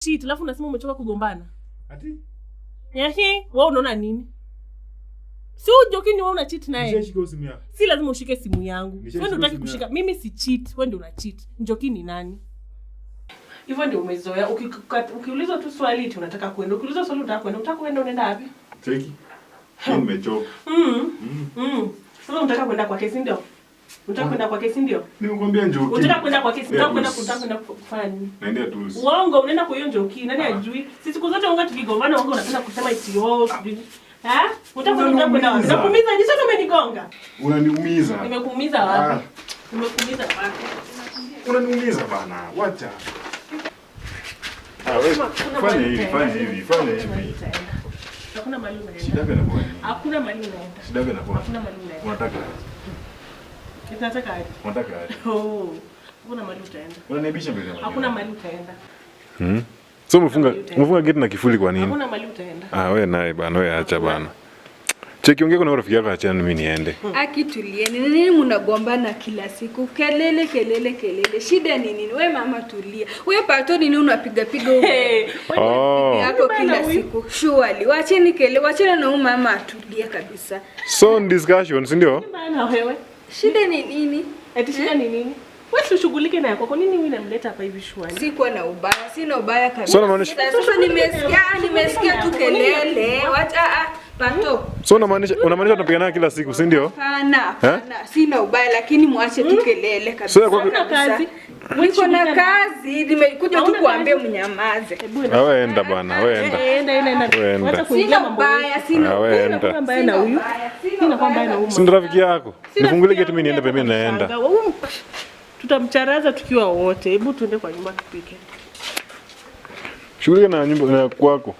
cheat, alafu unasema umechoka kugombana. Ati? Wewe unaona nini? Si ujoki ni wewe una cheat naye. Nishashika simu yako. Si lazima ushike simu yangu. Wewe ndio unataka kushika. Mimi si cheat, wewe ndio una cheat. Njoki ni nani? Hivyo ndio umezoea. Ukiulizwa tu swali eti unataka kwenda. Ukiulizwa swali unataka kwenda unaenda wapi? Cheki. Mimi nimechoka. Sasa unataka kwenda kwa kesi ndio? Unataka kwenda kwa kesi ndio? Nimekwambia Njoki. Unataka kwenda kwa kesi, unataka kwenda kufanya nini? Naendea tools. Uongo, unaenda kwa hiyo Njoki. Nani ajui? Sisi siku zote unga tukigombana wangu unapenda kusema eti sijui. Unataka kwenda wapi? Nakuumiza je? Sasa umenigonga. Unaniumiza. Nimekuumiza wapi? Nimekuumiza wapi? Unaniumiza bana. Wacha. Wewe fanya hivi. Hakuna mali unaenda. Shida gani kwa nini? Hakuna mali unaenda. Shida gani kwa? Hakuna mali unaenda. Unataka? Unataka aje? Hakuna mali utaenda. Unaniibisha mbele yangu. Hakuna mali utaenda. So umefunga gate na kifuli kwa nini? Hakuna mali utaenda. Wewe naye bana, wewe acha bana. Cheki ongea na rafiki yako achana mimi niende. Akitulieni. Nini mnagombana kila siku? Kelele. Shida ni nini? Wewe mama tulia. Wewe pato nini unapiga huko? Yako kila siku. Surely. Wacheni kelele, wachana na mama atulia kabisa. So discussion, si ndio? Bana wewe. Shida ni nini? Eti shida ni nini? Wewe usishughulike na yako. Kwa nini mimi namleta hapa hivi shwari? Sikuwa na ubaya, sina ubaya kabisa. So unamaanisha nimesikia tu kelele. Wacha pato. So unamaanisha tunapigana kila siku, si ndio? Hapana. Sina ubaya lakini muache tu kelele kabisa. So kuna kazi. Niko na kazi, nimekuja tu kuambia mnyamaze. Wewe enda bana, wewe enda. Enda. Wacha kuingia mambo. Sina mbaya na huyu. Sina kwamba na huyu. Si rafiki yako. Nifungulie gate mimi niende pembeni naenda. Tutamcharaza tukiwa wote. Hebu tuende kwa nyumba tupike. Shughulika na nyumba kwako.